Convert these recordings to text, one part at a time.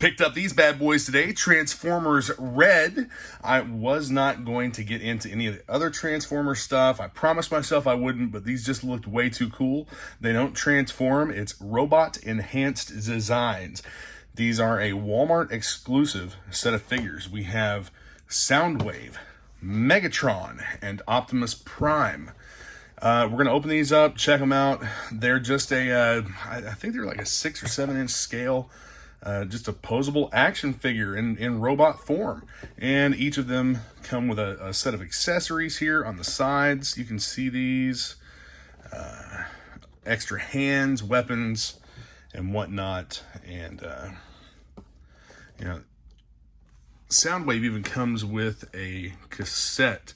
Picked up these bad boys today, Transformers Red. I was not going to get into any of the other Transformer stuff. I promised myself I wouldn't, but these just looked way too cool. They don't transform. It's robot enhanced designs. These are a Walmart exclusive set of figures. We have Soundwave, Megatron, and Optimus Prime. We're going to open these up, check them out. They're just I think they're like a 6 or 7 inch scale. Just a posable action figure in robot form. And each of them come with a set of accessories here on the sides. You can see these extra hands, weapons, and whatnot. And, you know, Soundwave even comes with a cassette,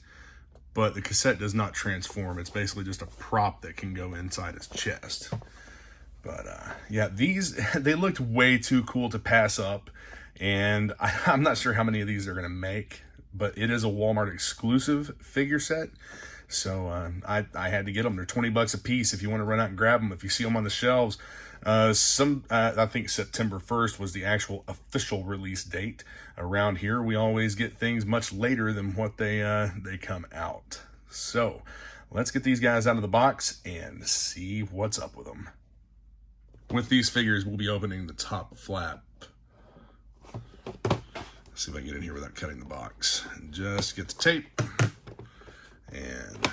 but the cassette does not transform. It's basically just a prop that can go inside his chest. But yeah, these, they looked way too cool to pass up. And I'm not sure how many of these they're going to make, but it is a Walmart exclusive figure set. So I had to get them. They're 20 bucks a piece if you want to run out and grab them. If you see them on the shelves, I think September 1st was the actual official release date. Around here, we always get things much later than what they come out. So let's get these guys out of the box and see what's up with them. With these figures, we'll be opening the top flap. Let's see if I can get in here without cutting the box. And just get the tape. And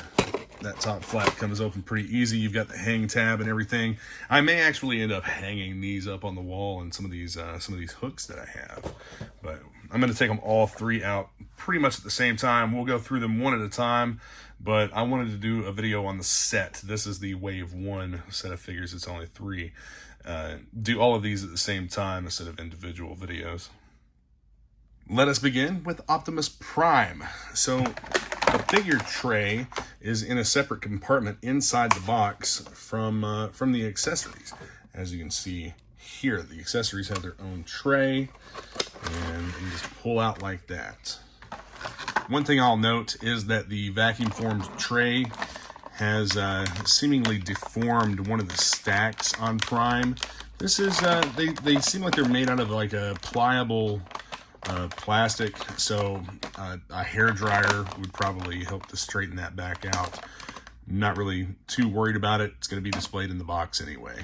that top flap comes open pretty easy. You've got the hang tab and everything. I may actually end up hanging these up on the wall and some of these hooks that I have. But I'm going to take them all three out pretty much at the same time. We'll go through them one at a time. But I wanted to do a video on the set. This is the Wave 1 set of figures. It's only 3. Do all of these at the same time instead of individual videos. Let us begin with Optimus Prime. So the figure tray is in a separate compartment inside the box from the accessories. As you can see here, the accessories have their own tray, and you just pull out like that. One thing I'll note is that the vacuum formed tray has seemingly deformed one of the stacks on Prime. This is, they seem like they're made out of like a pliable plastic, so a hair dryer would probably help to straighten that back out. Not really too worried about it. It's going to be displayed in the box anyway.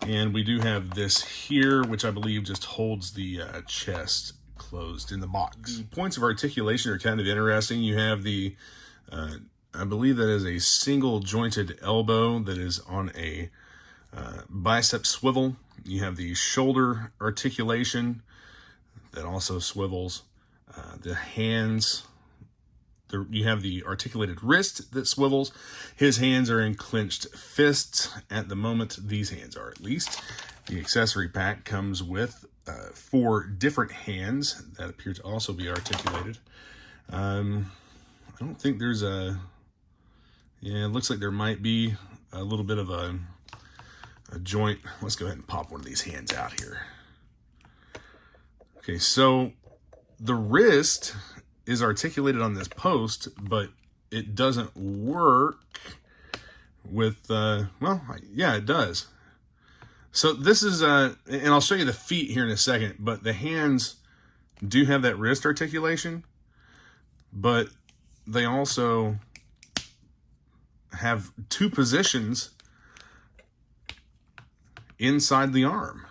And we do have this here, which I believe just holds the chest closed in the box. The points of articulation are kind of interesting. You have the, I believe that is a single jointed elbow that is on a bicep swivel. You have the shoulder articulation that also swivels. The hands, you have the articulated wrist that swivels. His hands are in clenched fists at the moment. These hands are, at least. The accessory pack comes with 4 different hands that appear to also be articulated. I don't think there's a... Yeah, it looks like there might be a little bit of a joint. Let's go ahead and pop one of these hands out here. Okay, so the wrist is articulated on this post, but it doesn't work with, well, yeah, it does. So this is, and I'll show you the feet here in a second, but the hands do have that wrist articulation, but they also have 2 positions inside the arm.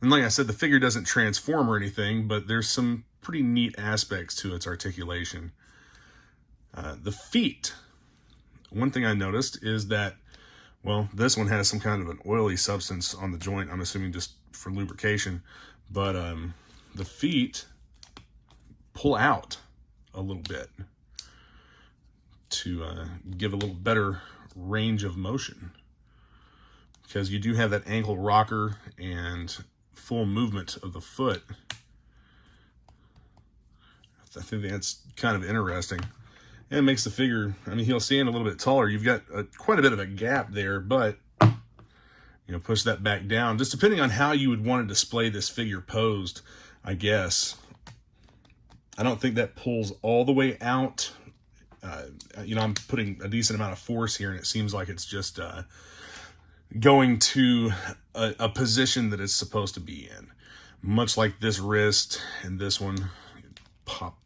And like I said, the figure doesn't transform or anything, but there's some pretty neat aspects to its articulation. The feet. One thing I noticed is that, well, this one has some kind of an oily substance on the joint. I'm assuming just for lubrication. But the feet pull out a little bit to give a little better range of motion. Because you do have that ankle rocker and full movement of the foot. I think that's kind of interesting. And it makes the figure, I mean, he'll stand a little bit taller. You've got quite a bit of a gap there, but, you know, push that back down. Just depending on how you would want to display this figure posed, I guess. I don't think that pulls all the way out. You know, I'm putting a decent amount of force here, and it seems like it's just going to a position that it's supposed to be in. Much like this wrist and this one, pop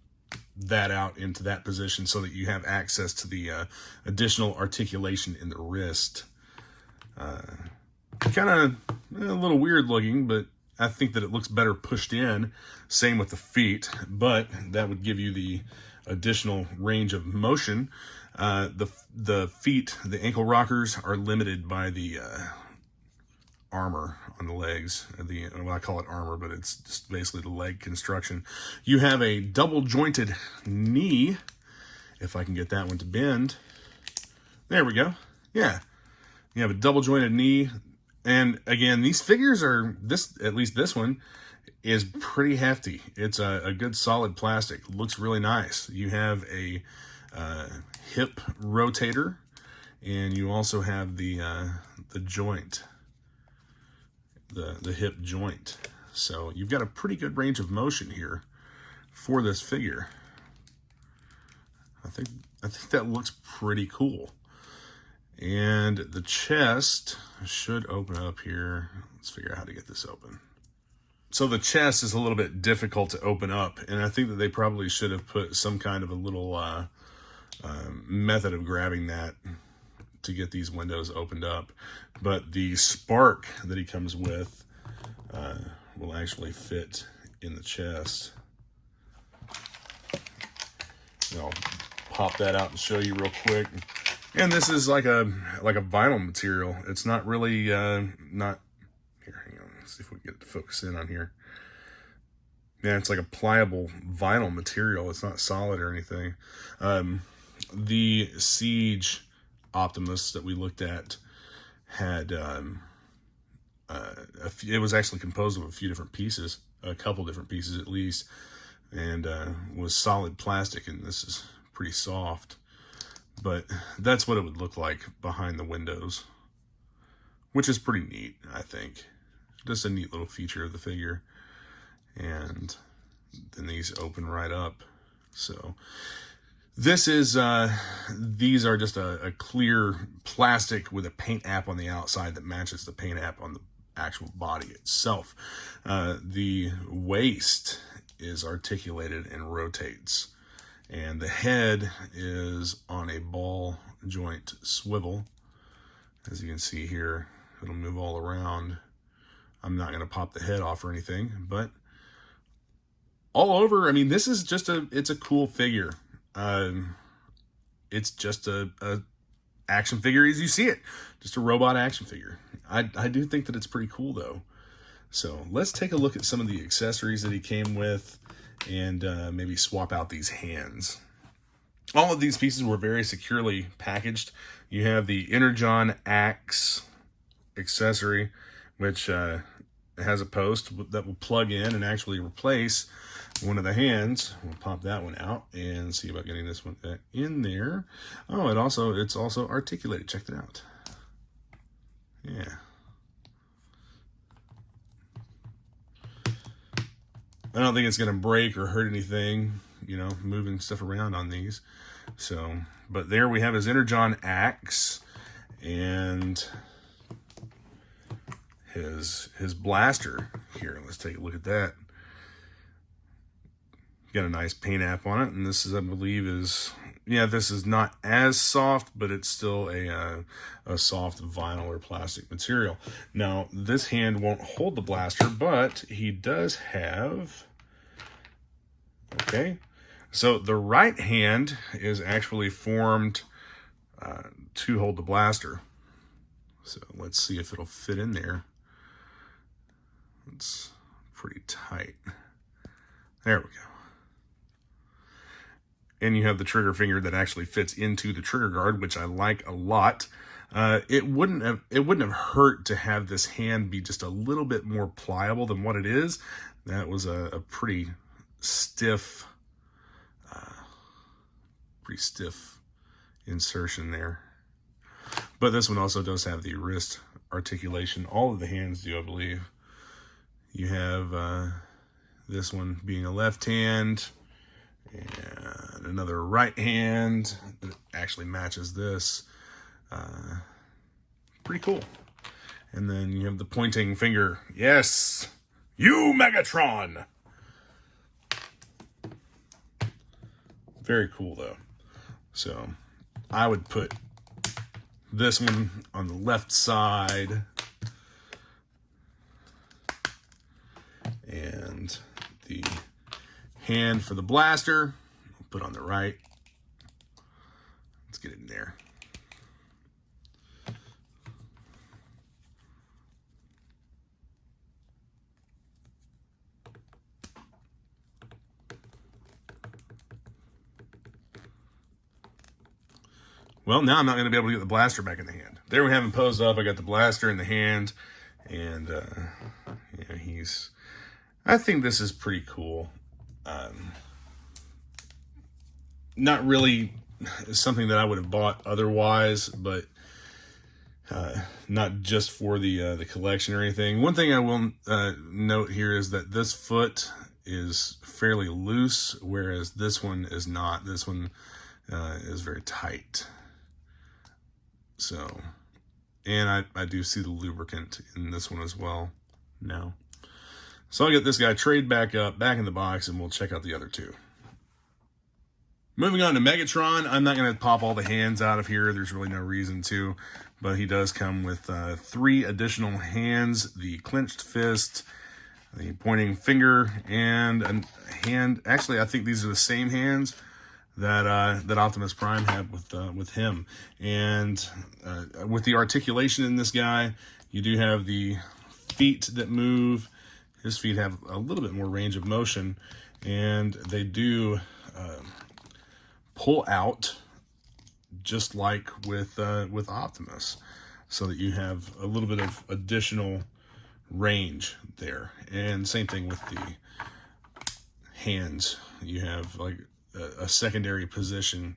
that out into that position so that you have access to the additional articulation in the wrist. Kind of a little weird looking, but I think that it looks better pushed in. Same with the feet, but that would give you the additional range of motion. The feet, the ankle rockers, are limited by the armor on the legs. Well, I call it armor, but it's just basically the leg construction. You have a double jointed knee, if I can get that one to bend. There we go. Yeah, you have a double jointed knee. And again, these figures are, at least this one, is pretty hefty. It's a good solid plastic. Looks really nice. You have a hip rotator, and you also have the joint, the hip joint. So you've got a pretty good range of motion here for this figure. I think that looks pretty cool. And the chest should open up here. Let's figure out how to get this open. So the chest is a little bit difficult to open up, and I think that they probably should have put some kind of a little method of grabbing that to get these windows opened up. But the spark that he comes with will actually fit in the chest. I'll pop that out and show you real quick. And this is like a vinyl material. It's not really not here. Hang on, let's see if we can get it to focus in on here. Yeah, it's like a pliable vinyl material. It's not solid or anything. The Siege Optimus that we looked at had it was actually composed of a few different pieces, a couple different pieces at least, and was solid plastic. And this is pretty soft. But that's what it would look like behind the windows, which is pretty neat, I think. Just a neat little feature of the figure. And then these open right up. So this is, these are just a clear plastic with a paint app on the outside that matches the paint app on the actual body itself. The waist is articulated and rotates. And the head is on a ball joint swivel. As you can see here, it'll move all around. I'm not going to pop the head off or anything, but all over, I mean, this is just it's a cool figure. It's just a action figure as you see it. Just a robot action figure. I do think that it's pretty cool though. So let's take a look at some of the accessories that he came with, and maybe swap out these hands. All of these pieces were very securely packaged. You have the Energon Axe accessory, which has a post that will plug in and actually replace one of the hands. We'll pop that one out and see about getting this one in there. Oh, it's also articulated. Check it out. Yeah. I don't think it's going to break or hurt anything, you know, moving stuff around on these. So, but there we have his Energon Axe and his blaster here. Let's take a look at that. Got a nice paint app on it, and this is, I believe, this is not as soft, but it's still a soft vinyl or plastic material. Now, this hand won't hold the blaster, but he does have, okay, so the right hand is actually formed to hold the blaster. So let's see if it'll fit in there. It's pretty tight. There we go. And you have the trigger finger that actually fits into the trigger guard, which I like a lot. It wouldn't have hurt to have this hand be just a little bit more pliable than what it is. That was a pretty stiff insertion there. But this one also does have the wrist articulation. All of the hands do, I believe. You have this one being a left hand, and another right hand that actually matches this. Pretty cool. And then you have the pointing finger. Yes, you Megatron. Very cool though. So I would put this one on the left side. And the hand for the blaster, we'll put on the right. Let's get it in there. Well, now I'm not going to be able to get the blaster back in the hand. There we have him posed up. I got the blaster in the hand. And, yeah, I think this is pretty cool. Not really something that I would have bought otherwise, but not just for the collection or anything. One thing I will note here is that this foot is fairly loose, whereas this one is not. This one is very tight. So, and I do see the lubricant in this one as well now. So I'll get this guy trade back up, back in the box, and we'll check out the other two. Moving on to Megatron, I'm not going to pop all the hands out of here. There's really no reason to, but he does come with 3 additional hands, the clenched fist, the pointing finger, and a hand. Actually, I think these are the same hands that Optimus Prime had with him. And with the articulation in this guy, you do have the feet that move. His feet have a little bit more range of motion, and they do pull out just like with Optimus, so that you have a little bit of additional range there. And same thing with the hands. You have like a secondary position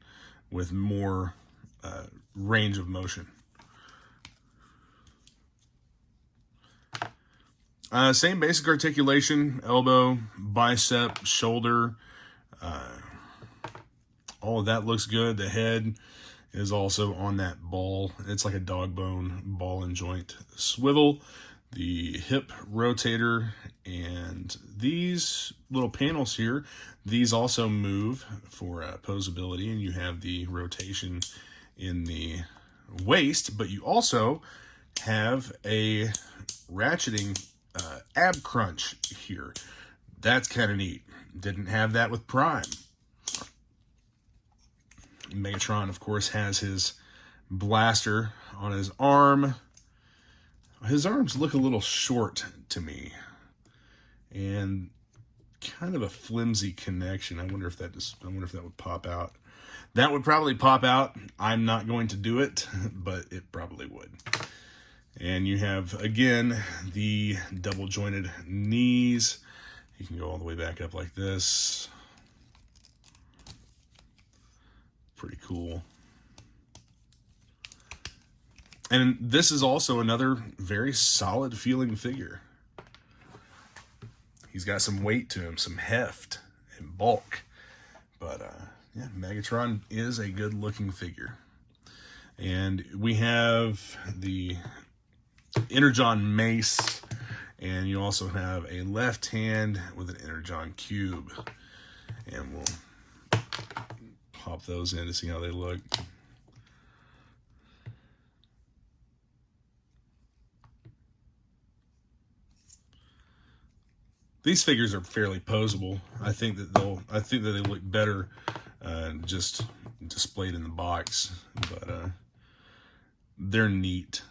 with more range of motion. Same basic articulation: elbow, bicep, shoulder. All of that looks good. The head is also on that ball. It's like a dog bone ball and joint swivel. The hip rotator, and these little panels here, these also move for posability, and you have the rotation in the waist, but you also have a ratcheting ab crunch here. That's kind of neat. Didn't have that with Prime. Megatron, of course, has his blaster on his arm. His arms look a little short to me, and kind of a flimsy connection. I wonder if that would pop out. That would probably pop out. I'm not going to do it, but it probably would. And you have, again, the double jointed knees. You can go all the way back up like this. Pretty cool. And this is also another very solid feeling figure. He's got some weight to him, some heft and bulk. But yeah, Megatron is a good looking figure. And we have the Energon mace, and you also have a left hand with an Energon cube. And we'll pop those in to see how they look. These figures are fairly posable. I think that they look better just displayed in the box, but they're neat.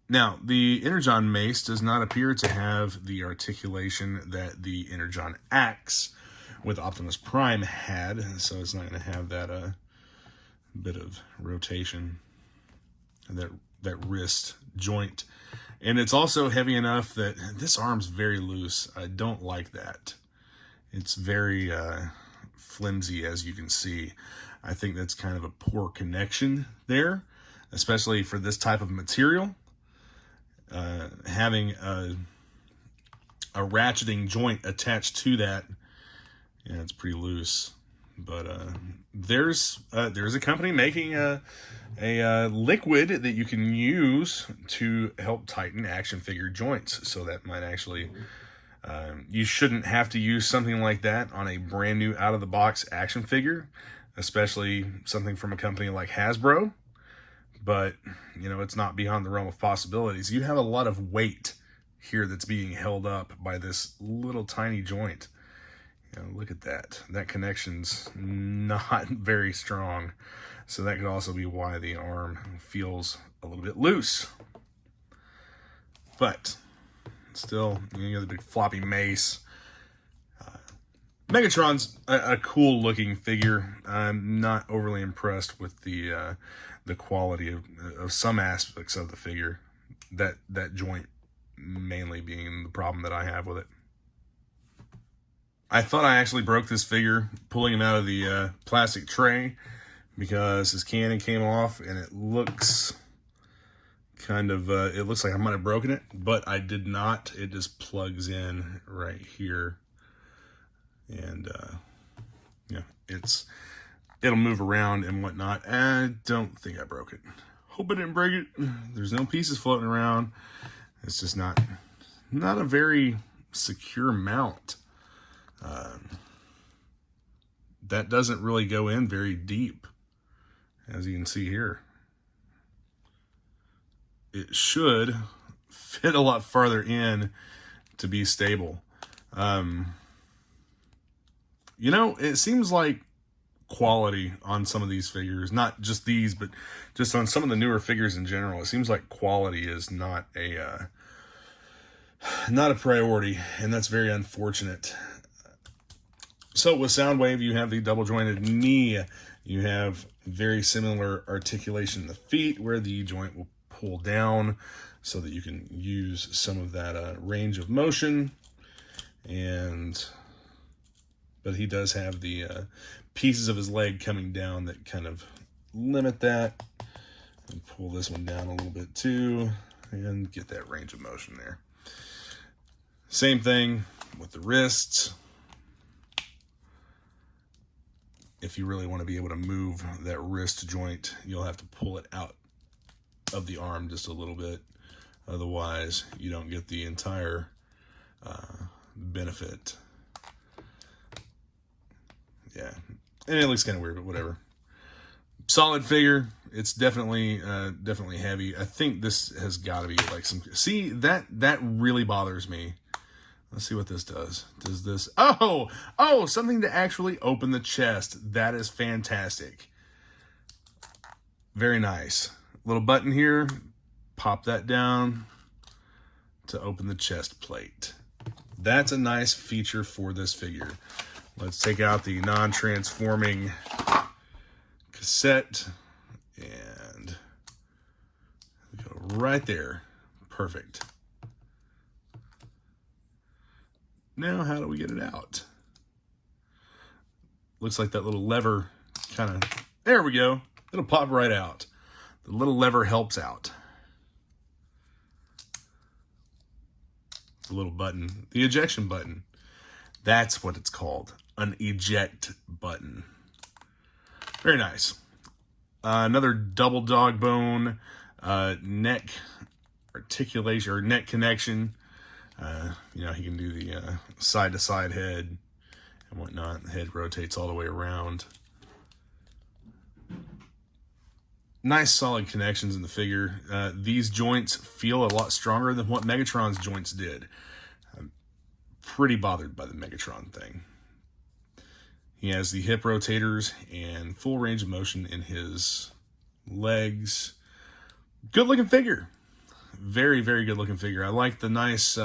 Now, the Energon mace does not appear to have the articulation that the Energon axe with Optimus Prime had, so it's not going to have that bit of rotation and that wrist joint. And it's also heavy enough that this arm's very loose. I don't like that. It's very flimsy, as you can see. I think that's kind of a poor connection there, especially for this type of material. Having a ratcheting joint attached to that, yeah, it's pretty loose. But there's a company making a liquid that you can use to help tighten action figure joints. So that might actually, you shouldn't have to use something like that on a brand new out of the box action figure, especially something from a company like Hasbro. But, you know, it's not beyond the realm of possibilities. You have a lot of weight here that's being held up by this little tiny joint. You know, look at that. That connection's not very strong. So that could also be why the arm feels a little bit loose. But still, you know, the big floppy mace. Megatron's a cool looking figure. I'm not overly impressed with the quality of some aspects of the figure. That joint mainly being the problem that I have with it. I thought I actually broke this figure pulling him out of the plastic tray, because his cannon came off and it looks kind of, it looks like I might have broken it, but I did not. It just plugs in right here. And, yeah, it'll move around and whatnot. I don't think I broke it. Hope I didn't break it. There's no pieces floating around. It's just not a very secure mount. That doesn't really go in very deep, as you can see here. It should fit a lot farther in to be stable. You know, it seems like quality on some of these figures, not just these, but just on some of the newer figures in general, it seems like quality is not a priority, and that's very unfortunate. So with Soundwave, you have the double jointed knee. You have very similar articulation in the feet, where the joint will pull down so that you can use some of that range of motion. But he does have the pieces of his leg coming down that kind of limit that. And pull this one down a little bit too, and get that range of motion there. Same thing with the wrists. If you really want to be able to move that wrist joint, you'll have to pull it out of the arm just a little bit. Otherwise, you don't get the entire benefit. Yeah, and it looks kind of weird, but whatever. Solid figure. It's definitely heavy. I think this has got to be like some. See, that really bothers me. Let's see what this does. Does this... Oh, something to actually open the chest. That is fantastic. Very nice. Little button here. Pop that down to open the chest plate. That's a nice feature for this figure. Let's take out the non-transforming cassette and go right there. Perfect. Now, how do we get it out? Looks like that little lever kind of... There we go. It'll pop right out. The little lever helps out. The little button. The ejection button. That's what it's called. An eject button. Very nice. Another double dog bone neck articulation, or neck connection. You know, he can do the side-to-side head and whatnot. The head rotates all the way around. Nice solid connections in the figure. These joints feel a lot stronger than what Megatron's joints did. I'm pretty bothered by the Megatron thing. He has the hip rotators and full range of motion in his legs. Good looking figure. Very, very good looking figure. I like the nice,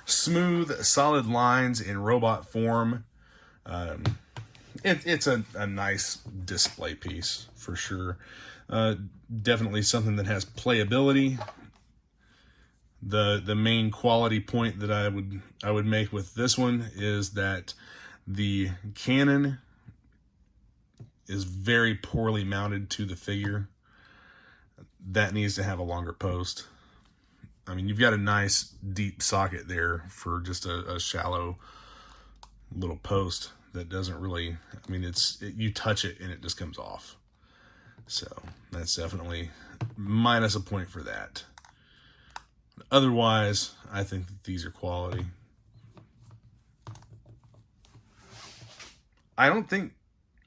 smooth, solid lines in robot form. It's a nice display piece for sure. Definitely something that has playability. The main quality point that I would make with this one is that the cannon is very poorly mounted to the figure. That needs to have a longer post. I mean, you've got a nice deep socket there for just a shallow little post. that doesn't really, I mean, you touch it and it just comes off. So that's definitely minus a point for that. Otherwise, I think that these are quality. I don't think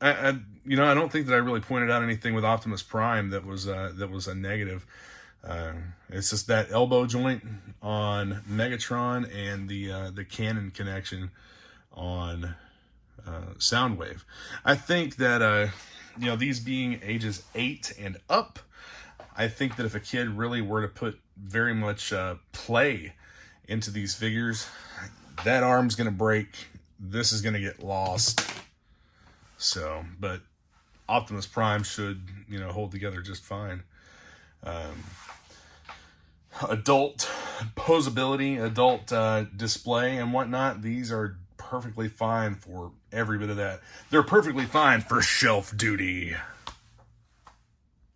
I don't think that I really pointed out anything with Optimus Prime that was a negative. It's just that elbow joint on Megatron and the cannon connection on Soundwave. I think that these being ages 8 and up, I think that if a kid really were to put very much play into these figures, that arm's gonna break. This is gonna get lost. So, but Optimus Prime should, hold together just fine. Adult posability, adult display and whatnot, these are perfectly fine for every bit of that. They're perfectly fine for shelf duty.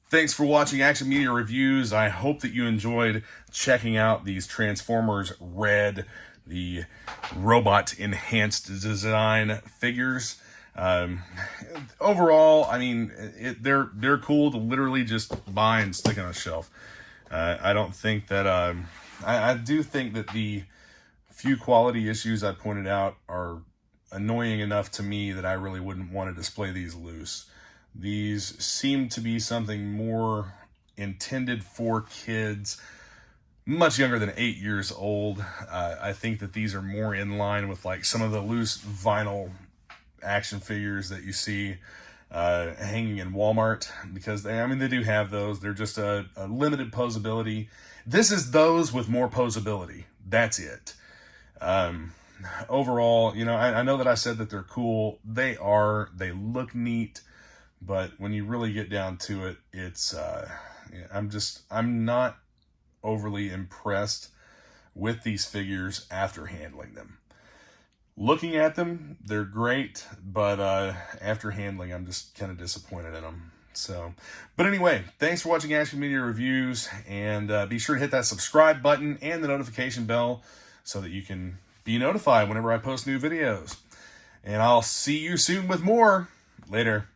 Thanks for watching Action Media Reviews. I hope that you enjoyed checking out these Transformers R.E.D, the robot enhanced design figures. Overall, I mean, they're cool to literally just buy and stick on a shelf. I don't think that, I do think that the few quality issues I pointed out are annoying enough to me that I really wouldn't want to display these loose. These seem to be something more intended for kids, much younger than 8 years old. I think that these are more in line with like some of the loose vinyl action figures that you see hanging in Walmart, because they do have those. They're just a limited posability. This is those with more posability. That's it. Overall, I know that I said that they're cool. They look neat, but when you really get down to it, it's I'm not overly impressed with these figures after handling them. Looking at them, they're great, but after handling, I'm just kind of disappointed in them. So, but anyway, thanks for watching Action Media Reviews, and be sure to hit that subscribe button and the notification bell so that you can be notified whenever I post new videos. And I'll see you soon with more. Later.